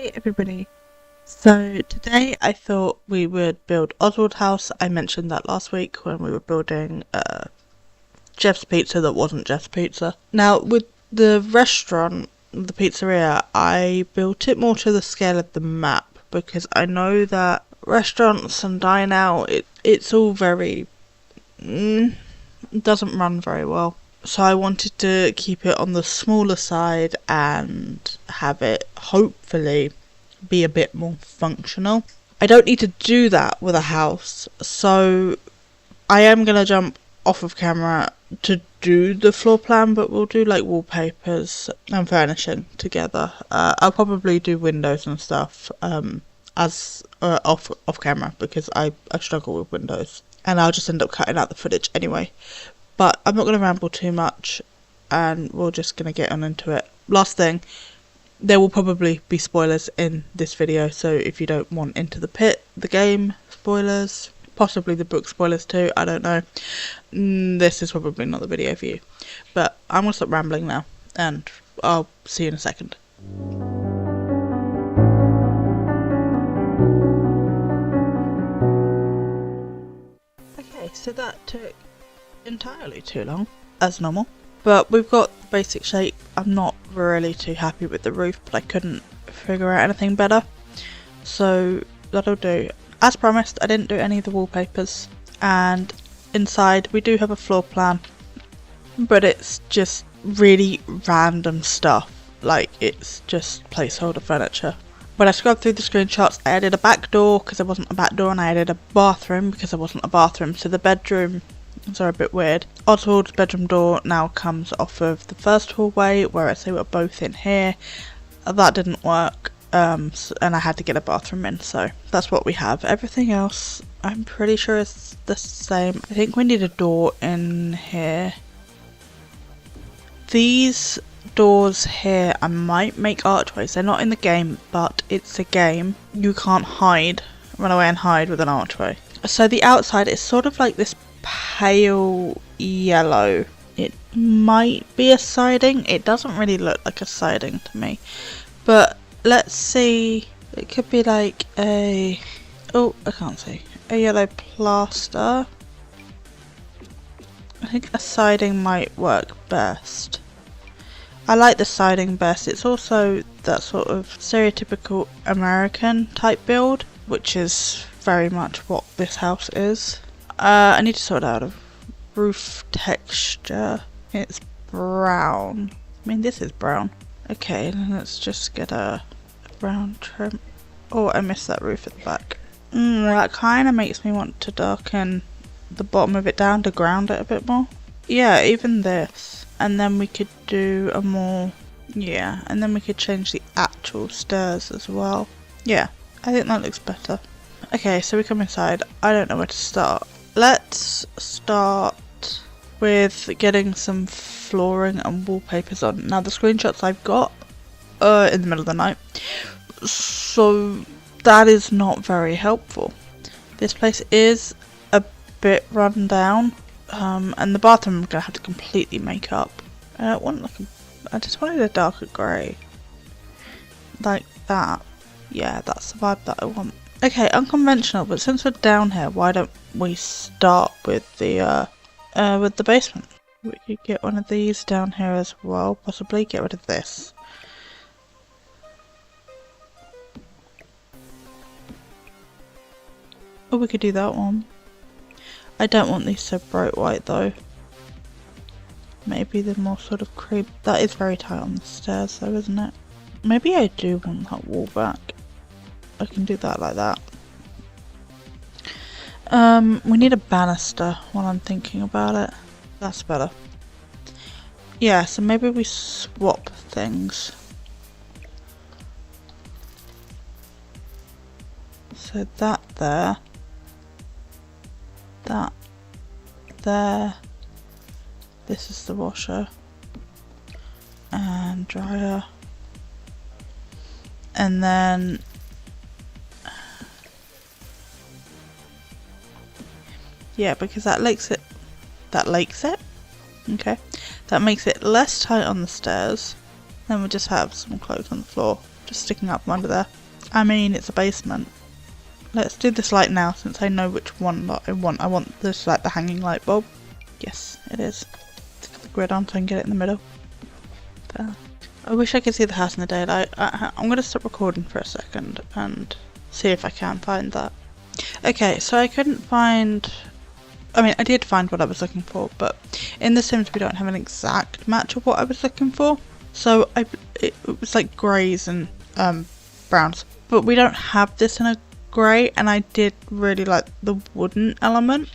Hey everybody, so today I thought we would build Oswald house. I mentioned that last week when we were building Jeff's Pizza that wasn't Jeff's Pizza. Now with the restaurant, the pizzeria, I built it more to the scale of the map because I know that restaurants and dine out, it's all very, doesn't run very well. So I wanted to keep it on the smaller side and have it hopefully be a bit more functional. I don't need to do that with a house, so I am going to jump off of camera to do the floor plan, but we'll do like wallpapers and furnishing together. I'll probably do windows and stuff as off camera because I struggle with windows, and I'll just end up cutting out the footage anyway. But I'm not going to ramble too much, and we're just going to get on into it. Last thing, there will probably be spoilers in this video, so if you don't want Into the Pit, the game spoilers, possibly the book spoilers too, I don't know, this is probably not the video for you. But I'm going to stop rambling now, and I'll see you in a second. Okay, so that took entirely too long, as normal, but we've got the basic shape. I'm not really too happy with the roof, but I couldn't figure out anything better, so that'll do. As promised, I didn't do any of the wallpapers, and inside we do have a floor plan, but it's just really random stuff, like it's just placeholder furniture. When I scrubbed through the screenshots, I added a back door because there wasn't a back door, and I added a bathroom because there wasn't a bathroom, so the bedroom are a bit weird. Oswald's bedroom door now comes off of the first hallway, whereas they were both in here. That didn't work, and I had to get a bathroom in, so that's what we have. Everything else I'm pretty sure is the same. I think we need a door in here. These doors here I might make archways. They're not in the game, but it's a game. You can't run away and hide with an archway. So the outside is sort of like this pale yellow. It might be a siding. It doesn't really look like a siding to me, but let's see. It could be like I can't see. A yellow plaster. I think a siding might work best. I like the siding best. It's also that sort of stereotypical American type build, which is very much what this house is. I need to sort out a roof texture. It's brown. I mean, this is brown. Okay, then let's just get a brown trim. Oh, I missed that roof at the back. That kind of makes me want to darken the bottom of it down to ground it a bit more. Yeah, even this. And then we could do a more... yeah, and then we could change the actual stairs as well. Yeah, I think that looks better. Okay, so we come inside. I don't know where to start. Let's start with getting some flooring and wallpapers on. Now the screenshots I've got are in the middle of the night, so that is not very helpful. This place is a bit run down, and the bathroom I'm going to have to completely make up. I just wanted a darker grey. Like that. Yeah, that's the vibe that I want. Okay, unconventional, but since we're down here, why don't we start with the basement? We could get one of these down here as well, possibly get rid of this. Or we could do that one. I don't want these so bright white though. Maybe the more sort of creep. That is very tight on the stairs though, isn't it? Maybe I do want that wall back. I can do that like that. We need a banister while I'm thinking about it. That's better. Yeah, so maybe we swap things. So that there. That there. This is the washer. And dryer. And then... yeah, because that makes it okay, that makes it less tight on the stairs. Then we'll just have some clothes on the floor. just sticking up from under there. I mean, it's a basement. Let's do this light now, since I know which one that I want. I want this, like, the hanging light bulb. Yes, it is. Let's put the grid on so I can get it in the middle. There. I wish I could see the house in the daylight. I'm going to stop recording for a second and see if I can find that. Okay, so I couldn't find... I mean, I did find what I was looking for, but in The Sims we don't have an exact match of what I was looking for. So it was like greys and browns. But we don't have this in a grey, and I did really like the wooden element.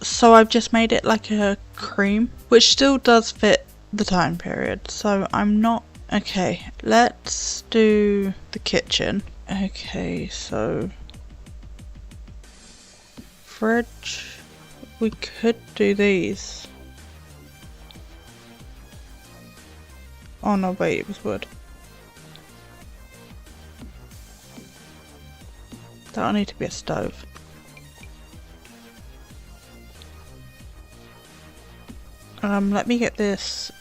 So I've just made it like a cream, which still does fit the time period. So I'm not... Okay, let's do the kitchen. Okay, so... Fridge... We could do these. Oh no, wait, it was wood. That'll need to be a stove. Let me get this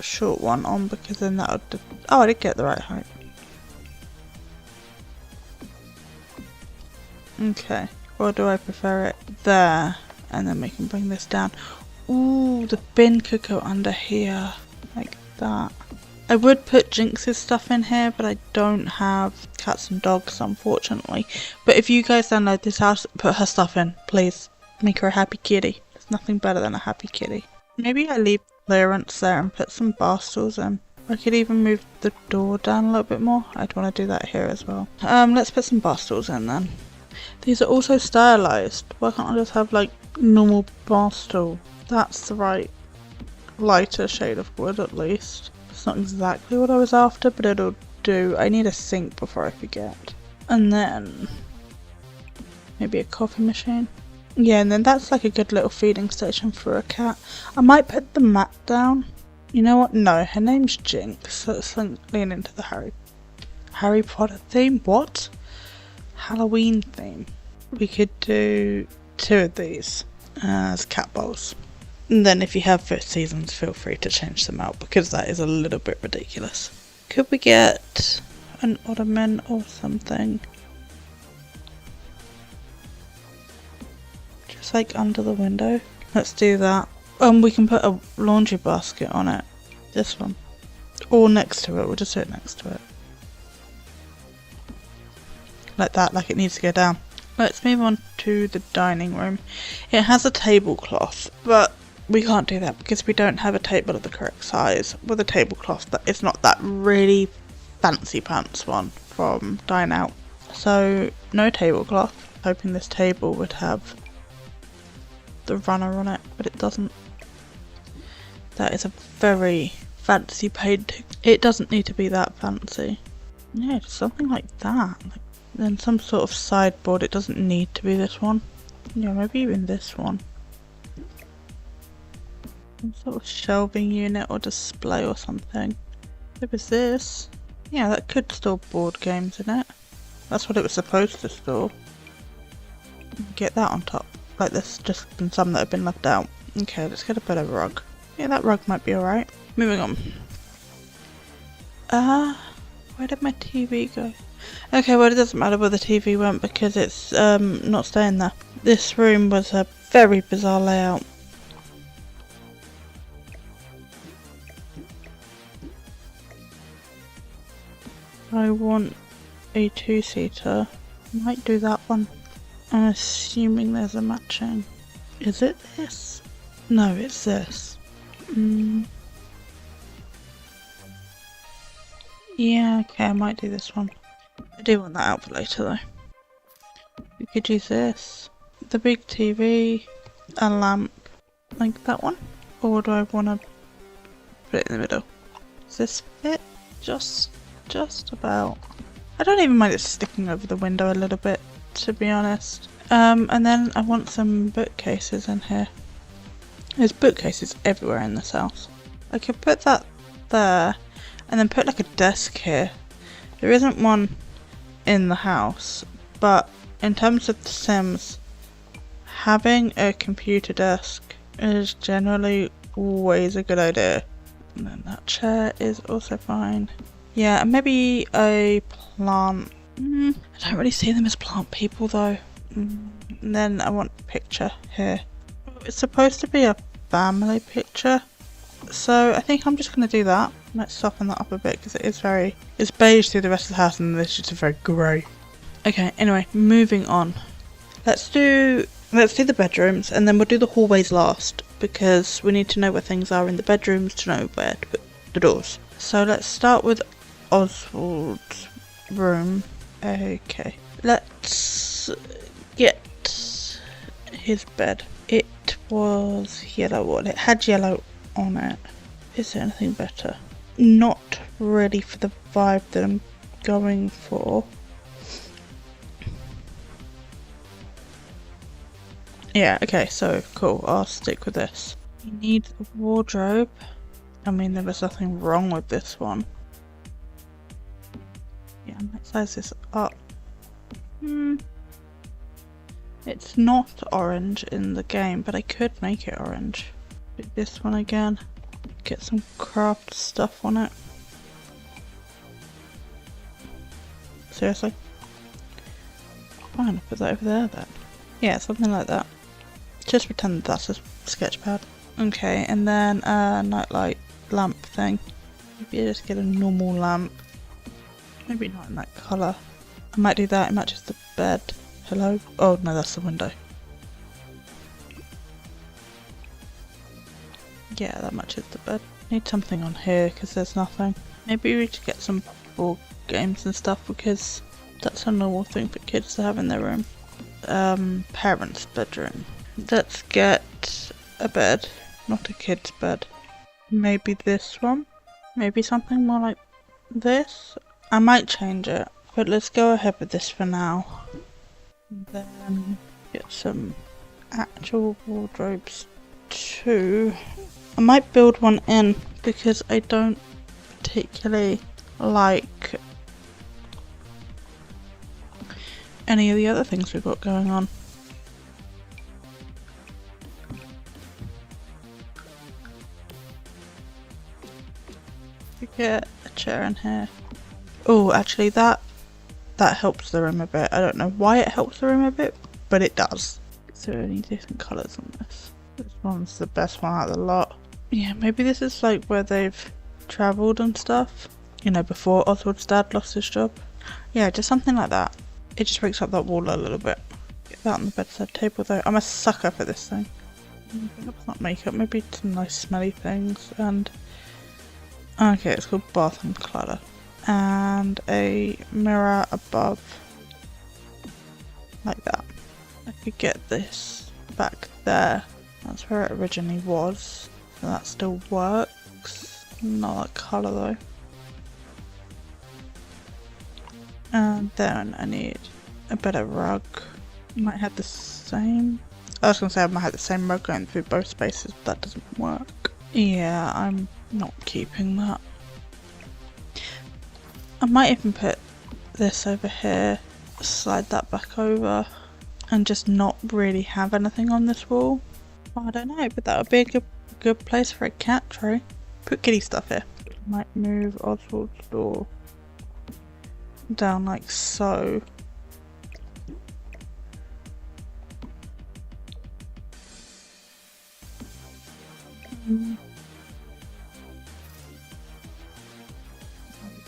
short one on, because then that'll... Oh, I did get the right height. Okay, or do I prefer it there? And then we can bring this down. Ooh, the bin could go under here, like that. I would put Jinx's stuff in here, but I don't have cats and dogs, unfortunately. But if you guys download this house, put her stuff in, please. Make her a happy kitty. There's nothing better than a happy kitty. Maybe I leave clearance there and put some bar stools in. I could even move the door down a little bit more. I'd want to do that here as well. Let's put some bar stools in then. These are also stylized. Why can't I just have like normal bar stool? That's the right lighter shade of wood at least. It's not exactly what I was after, but it'll do. I need a sink before I forget. And then maybe a coffee machine. Yeah, and then that's like a good little feeding station for a cat. I might put the mat down. You know what? No, her name's Jinx, so let's lean into the Harry Potter theme. What? Halloween theme. We could do 2 of these as cat bowls. And then if you have first seasons, feel free to change them out, because that is a little bit ridiculous. Could we get an ottoman or something? Just like under the window. Let's do that. We can put a laundry basket on it. This one. Or next to it. We'll just do it next to it. Like that, like it needs to go down. Let's move on to the dining room. It has a tablecloth, but we can't do that because we don't have a table of the correct size with a tablecloth. That it's not that really fancy pants one from Dine Out. So no tablecloth. Hoping this table would have the runner on it, but it doesn't. That is a very fancy painting. It doesn't need to be that fancy. Yeah, just something like that. Then some sort of sideboard. It doesn't need to be this one. Yeah, maybe even this one. Some sort of shelving unit or display or something. It was this. Yeah, that could store board games in it. That's what it was supposed to store. Get that on top. Like there's just been some that have been left out. Okay, let's get a better rug. Yeah, that rug might be alright. Moving on. Where did my TV go? Okay, well it doesn't matter where the TV went because it's not staying there. This room was a very bizarre layout. I want a 2-seater. Might do that one. I'm assuming there's a matching. Is it this? No, it's this. Yeah, okay, I might do this one. I do want that out for later though. We could use this. The big TV, a lamp, like that one. Or do I want to put it in the middle? Does this fit? Just about. I don't even mind it sticking over the window a little bit, to be honest. And then I want some bookcases in here. There's bookcases everywhere in this house. I could put that there and then put like a desk here. There isn't one in the house, but in terms of The Sims, having a computer desk is generally always a good idea. And then that chair is also fine. Yeah, and maybe a plant. I don't really see them as plant people though. And then I want a picture here. It's supposed to be a family picture, so I think I'm just going to do that. Let's soften that up a bit because it's beige through the rest of the house and this is just very grey. Okay, anyway, moving on. Let's do the bedrooms and then we'll do the hallways last because we need to know where things are in the bedrooms to know where to put the doors. So let's start with Oswald's room. Okay, let's get his bed. It was yellow. Well, it had yellow on it. Is there anything better? Not ready for the vibe that I'm going for. Yeah, okay, so cool, I'll stick with this. You need a wardrobe. I mean, there was nothing wrong with this one. Yeah, I might size this up. It's not orange in the game, but I could make it orange. Do this one again. Get some craft stuff on it. Seriously? I'm gonna put that over there then. Yeah, something like that. Just pretend that's a sketch pad. Okay, and then a nightlight lamp thing. Maybe just get a normal lamp. Maybe not in that colour. I might do that, it matches the bed. Hello? Oh no, that's the window. Yeah, that matches the bed. Need something on here because there's nothing. Maybe we should get some board games and stuff because that's a normal thing for kids to have in their room. Parents' bedroom. Let's get a bed, not a kid's bed. Maybe this one? Maybe something more like this? I might change it, but let's go ahead with this for now. And then get some actual wardrobes too. I might build one in because I don't particularly like any of the other things we've got going on. We get a chair in here. Oh, actually that helps the room a bit. I don't know why it helps the room a bit, but it does. Is there any different colours on this? This one's the best one out of the lot. Yeah, maybe this is like where they've travelled and stuff. You know, before Oswald's dad lost his job. Yeah, just something like that. It just breaks up that wall a little bit. Get that on the bedside table though. I'm a sucker for this thing. Perhaps not makeup, maybe some nice smelly things and... Okay, it's called bathroom clutter. And a mirror above. Like that. I could get this back there. That's where it originally was. So that still works. Not that colour though. And then I need a better rug. Might have the same. I was gonna say I might have the same rug going through both spaces, but that doesn't work. Yeah, I'm not keeping that. I might even put this over here, slide that back over, and just not really have anything on this wall. I don't know, but that would be a good place for a cat tray. Put kitty stuff here. Might move Oswald's door down like so.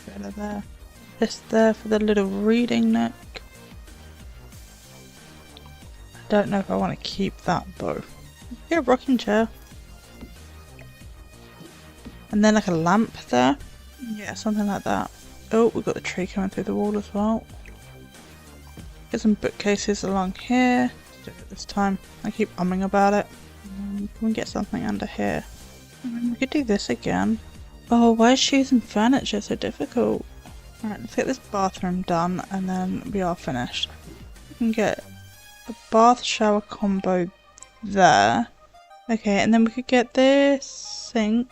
Better there. This there for the little reading nook. I don't know if I want to keep that though. Get a rocking chair. And then like a lamp there. Yeah, something like that. Oh, we've got the tree coming through the wall as well. Get some bookcases along here. Let's do it this time. I keep umming about it. Can we get something under here? We could do this again. Oh, why is choosing furniture so difficult? Alright, let's get this bathroom done and then we are finished. We can get a bath shower combo there. Okay, and then we could get this sink.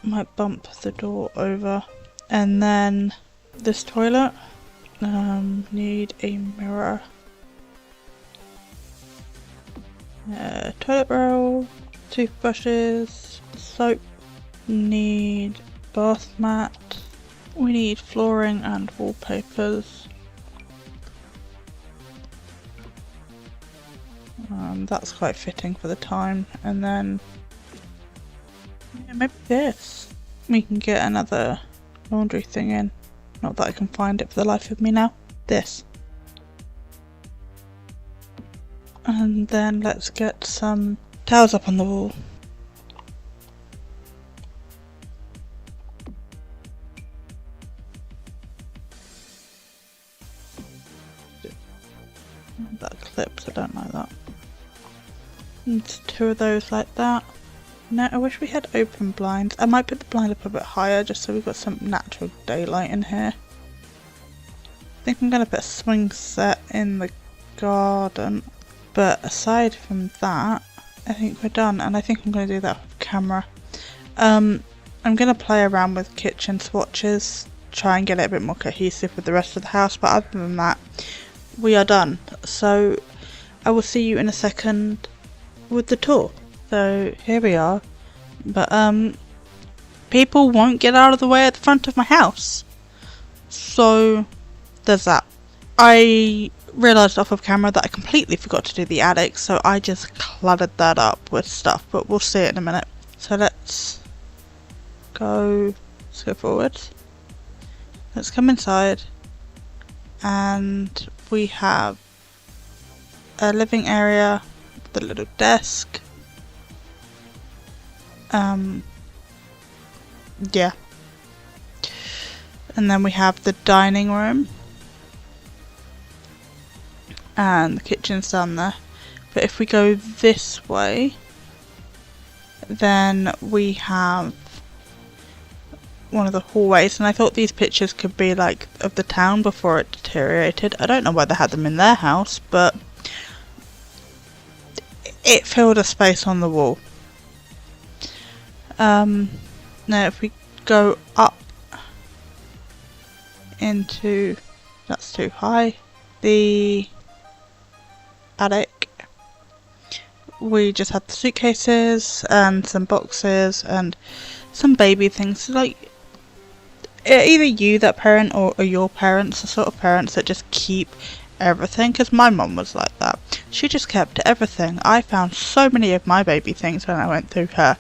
Might bump the door over. And then this toilet. Need a mirror. Toilet roll. Toothbrushes. Soap. Need bath mat. We need flooring and wallpapers. That's quite fitting for the time. And then yeah, maybe this. We can get another laundry thing in. Not that I can find it for the life of me now. This. And then let's get some towels up on the wall. That clips, I don't like that. And 2 of those like that. No, I wish we had open blinds. I might put the blind up a bit higher just so we've got some natural daylight in here. I think I'm going to put a swing set in the garden. But aside from that, I think we're done. And I think I'm going to do that with camera. I'm going to play around with kitchen swatches. Try and get it a bit more cohesive with the rest of the house. But other than that, we are done. So I will see you in a second with the tour. So here we are, but people won't get out of the way at the front of my house, so there's that. I realised off of camera that I completely forgot to do the attic, so I just cluttered that up with stuff, but we'll see it in a minute. So let's go forward. Let's come inside, and we have a living area with a little desk. Yeah. And then we have the dining room. And the kitchen's down there. But if we go this way, then we have one of the hallways. And I thought these pictures could be like of the town before it deteriorated. I don't know why they had them in their house, but it filled a space on the wall. Now if we go up into, that's too high, the attic, we just had the suitcases and some boxes and some baby things. Like, either you, that parent, or your parents, the sort of parents that just keep everything, because my mum was like that. She just kept everything. I found so many of my baby things when I went through her,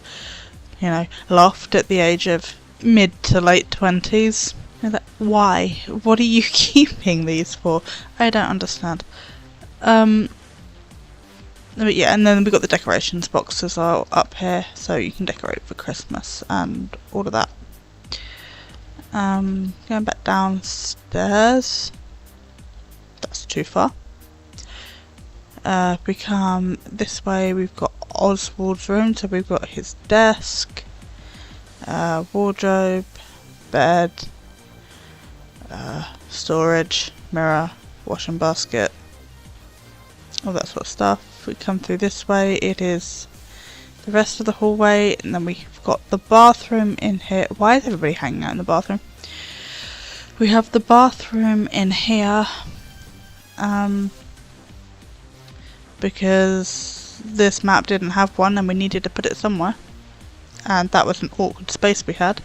you know, loft at the age of mid to late 20s. Like, why? What are you keeping these for? I don't understand. But yeah, and then we've got the decorations boxes are up here, so you can decorate for Christmas and all of that. Going back downstairs. That's too far. We come this way, we've got Oswald's room, so we've got his desk, wardrobe, bed, storage, mirror, washing basket, all that sort of stuff. We come through this way, it is the rest of the hallway, and then we've got the bathroom in here. Why is everybody hanging out in the bathroom? We have the bathroom in here, because this map didn't have one and we needed to put it somewhere, and that was an awkward space we had.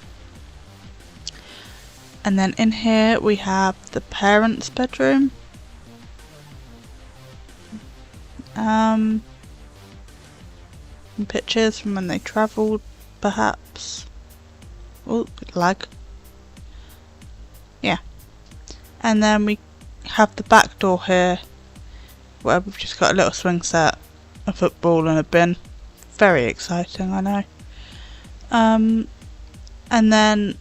And then in here we have the parents' bedroom. Pictures from when they travelled, perhaps. Oh, lag. Yeah. And then we have the back door here, where we've just got a little swing set, a football and a bin. Very exciting, I know. And then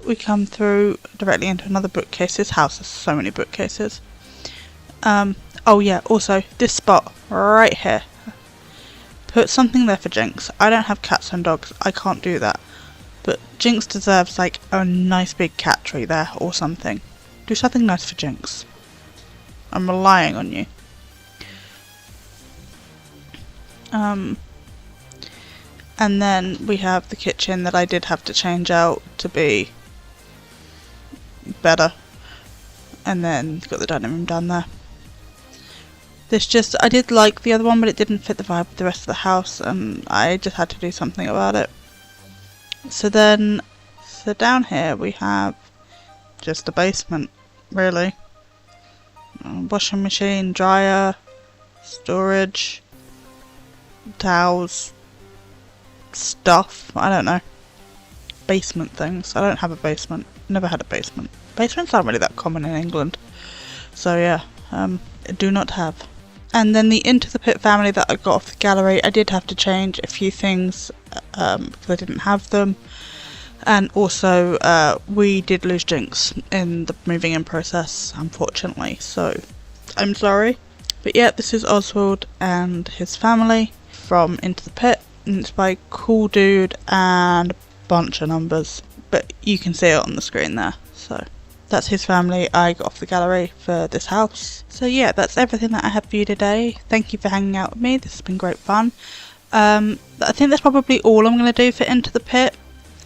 we come through directly into another bookcase. This house has so many bookcases. Oh yeah, also this spot right here. Put something there for Jinx. I don't have cats and dogs, I can't do that. But Jinx deserves like a nice big cat tree there or something. Do something nice for Jinx. I'm relying on you. And then we have the kitchen that I did have to change out to be better. And then got the dining room down there. I did like the other one, but it didn't fit the vibe of the rest of the house, and I just had to do something about it. So down here we have just a basement, really. Washing machine, dryer, storage, towels, stuff, I don't know. Basement things. I don't have a basement. Never had a basement. Basements aren't really that common in England. So yeah, do not have. And then the Into the Pit family that I got off the gallery, I did have to change a few things because I didn't have them. And also, we did lose Jinx in the moving in process, unfortunately, so I'm sorry. But yeah, this is Oswald and his family from Into the Pit, and it's by Cool Dude and a bunch of numbers, but you can see it on the screen there. So that's his family I got off the gallery for this house. So yeah, that's everything that I have for you today. Thank you for hanging out with me, this has been great fun. I think that's probably all I'm going to do for Into the Pit.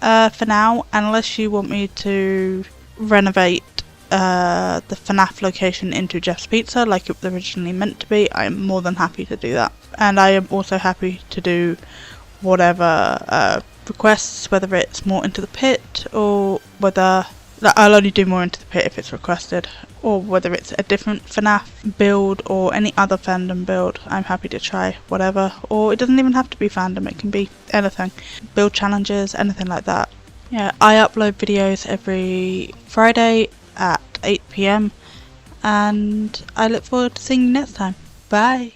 For now, unless you want me to renovate the FNaF location into Jeff's Pizza like it was originally meant to be, I am more than happy to do that. And I am also happy to do whatever requests, whether it's more Into the Pit or whether I'll only do more Into the Pit if it's requested, or whether it's a different FNaF build or any other fandom build. I'm happy to try whatever, or it doesn't even have to be fandom, it can be anything. Build challenges, anything like that. Yeah, I upload videos every Friday at 8 PM and I look forward to seeing you next time. Bye!